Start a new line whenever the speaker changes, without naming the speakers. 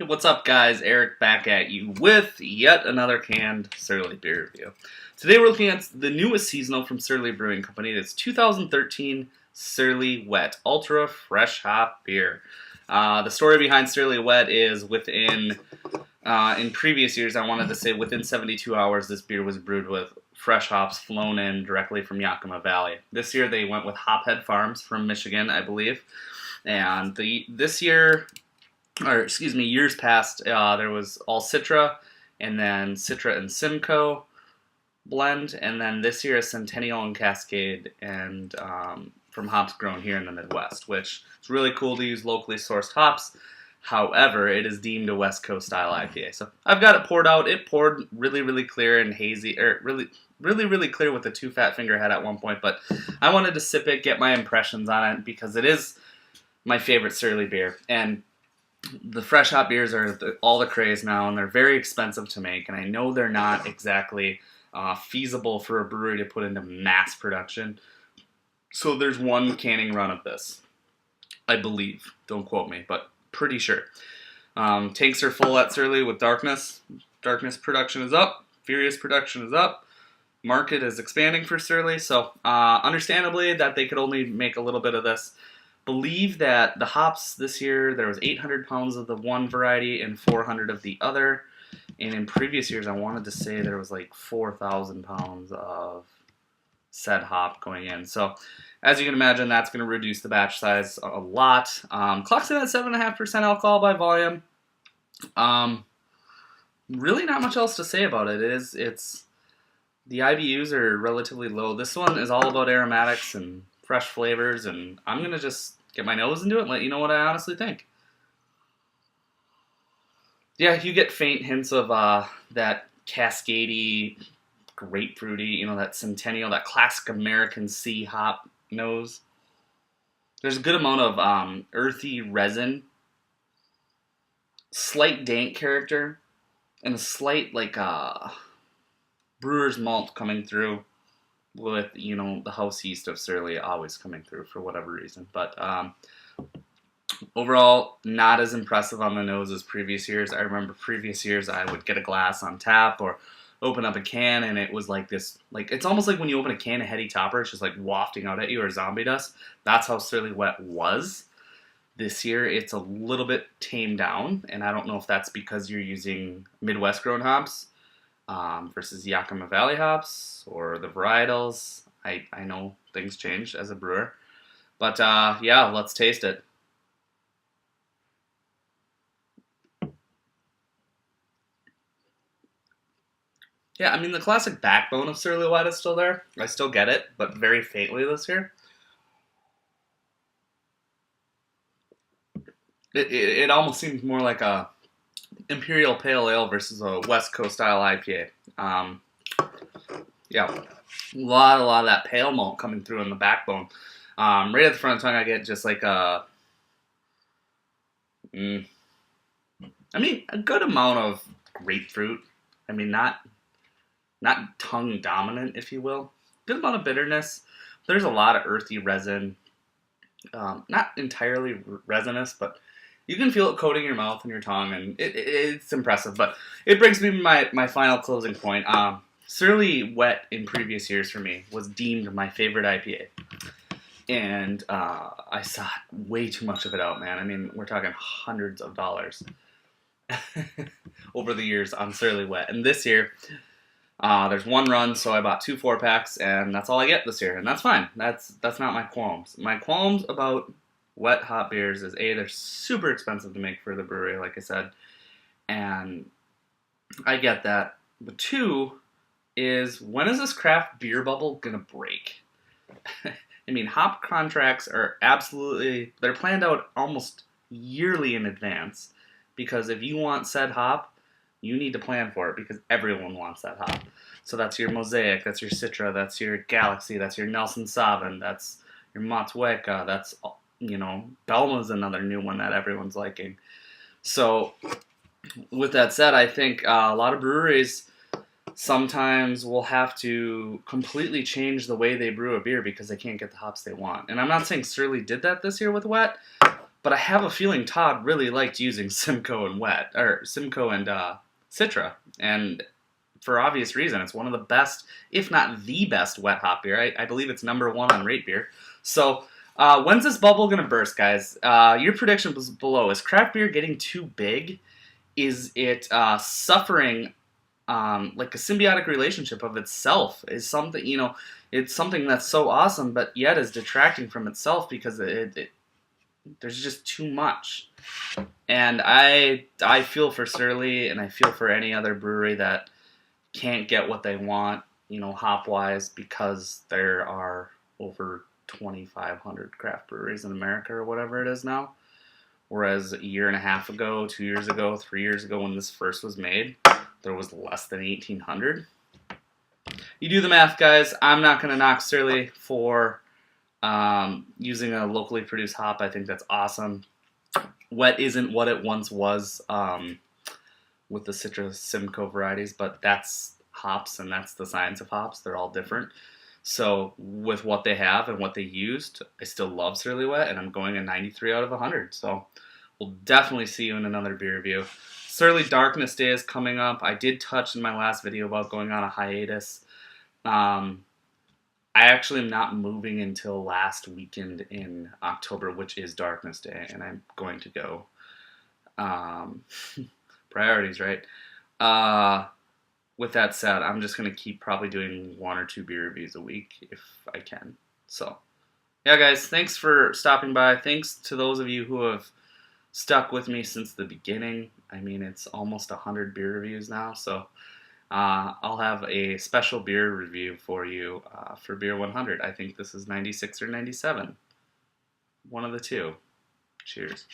Hey, what's up, guys? Eric back at you with yet another canned Surly beer review. Today we're looking at the newest seasonal from Surly Brewing Company. It's 2013 Surly Wet Ultra Fresh Hop Beer. The story behind Surly Wet is in previous years, I wanted to say within 72 hours, this beer was brewed with fresh hops flown in directly from Yakima Valley. This year they went with Hophead Farms from Michigan, I believe. And years past, there was all Citra, and then Citra and Simcoe blend, and then this year a Centennial and Cascade, and from hops grown here in the Midwest, which is really cool to use locally sourced hops. However, it is deemed a West Coast style IPA. So I've got it poured out. It poured really clear and hazy, or really clear with a 2 fat finger head at one point, but I wanted to sip it, get my impressions on it, because it is my favorite Surly beer. And the fresh hop beers are all the craze now, and they're very expensive to make, and I know they're not exactly feasible for a brewery to put into mass production. So there's one canning run of this, I believe. Don't quote me, but pretty sure. Tanks are full at Surly with Darkness. Darkness production is up. Furious production is up. Market is expanding for Surly, so understandably that they could only make a little bit of this. Believe that the hops this year, there was 800 pounds of the one variety and 400 of the other. And in previous years, I wanted to say there was like 4,000 pounds of said hop going in. So as you can imagine, that's going to reduce the batch size a lot. Clocks in at 7.5% alcohol by volume. Really not much else to say about it. The IBUs are relatively low. This one is all about aromatics and fresh flavors, and I'm going to just get my nose into it and let you know what I honestly think. Yeah, you get faint hints of that Cascade-y, grapefruity, that Centennial, that classic American sea hop nose. There's a good amount of earthy resin, slight dank character, and a slight brewer's malt coming through, with the house yeast of Surly always coming through for whatever reason. But overall, not as impressive on the nose as previous years. I remember previous years I would get a glass on tap or open up a can, and it was like this, it's almost like when you open a can of Heady Topper, it's just like wafting out at you, or zombie dust. That's how Surly Wet was. This year it's a little bit tamed down, and I don't know if that's because you're using Midwest grown hops versus Yakima Valley hops, or the varietals. I know things change as a brewer. But yeah, let's taste it. Yeah, I mean, the classic backbone of Surly Wet is still there. I still get it, but very faintly this year. It almost seems more like a Imperial Pale Ale versus a West Coast style IPA. Yeah, a lot of that pale malt coming through in the backbone. Right at the front of the tongue, I get just like a good amount of grapefruit. I mean, not tongue dominant, if you will. Good amount of bitterness. There's a lot of earthy resin. Not entirely resinous, but you can feel it coating your mouth and your tongue, and it's impressive. But it brings me to my final closing point. Surly Wet in previous years for me was deemed my favorite IPA. And I saw way too much of it out, man. I mean, we're talking hundreds of dollars over the years on Surly Wet. And this year, there's one run, so I bought 2 4-packs, and that's all I get this year. And that's fine. That's not my qualms. My qualms about wet hop beers is, A, they're super expensive to make for the brewery, like I said. And I get that. But 2 is, when is this craft beer bubble going to break? I mean, hop contracts are they're planned out almost yearly in advance, because if you want said hop, you need to plan for it, because everyone wants that hop. So that's your Mosaic, that's your Citra, that's your Galaxy, that's your Nelson Sauvin, that's your Motueka, that's, Belma's another new one that everyone's liking. So with that said, I think a lot of breweries sometimes will have to completely change the way they brew a beer because they can't get the hops they want. And I'm not saying Surly did that this year with Wet, But I have a feeling Todd really liked using Simcoe and Simcoe and Citra, and for obvious reason, it's one of the best, if not the best, wet hop beer. I believe it's #1 on Rate Beer. So, when's this bubble gonna burst, guys? Your prediction was below. Is craft beer getting too big? Is it suffering like a symbiotic relationship of itself? Is something, it's something that's so awesome, but yet is detracting from itself because there's just too much. And I feel for Surly, and I feel for any other brewery that can't get what they want, hop wise, because there are over 2,500 craft breweries in America or whatever it is now. Whereas a year and a half ago, 2 years ago, 3 years ago, when this first was made, there was less than 1,800. You do the math, guys. I'm not going to knock Surly for using a locally produced hop. I think that's awesome. Wet isn't what it once was with the Citra Simcoe varieties, but that's hops, and that's the science of hops. They're all different. So with what they have and what they used, I still love Surly Wet, and I'm going a 93 out of 100. So we'll definitely see you in another beer review. Surly Darkness Day is coming up. I did touch in my last video about going on a hiatus. I actually am not moving until last weekend in October, which is Darkness Day, and I'm going to go. Priorities, right? With that said, I'm just going to keep probably doing 1 or 2 beer reviews a week if I can. So, yeah, guys, thanks for stopping by. Thanks to those of you who have stuck with me since the beginning. I mean, it's almost 100 beer reviews now, so I'll have a special beer review for you for Beer 100. I think this is 96 or 97. One of the two. Cheers.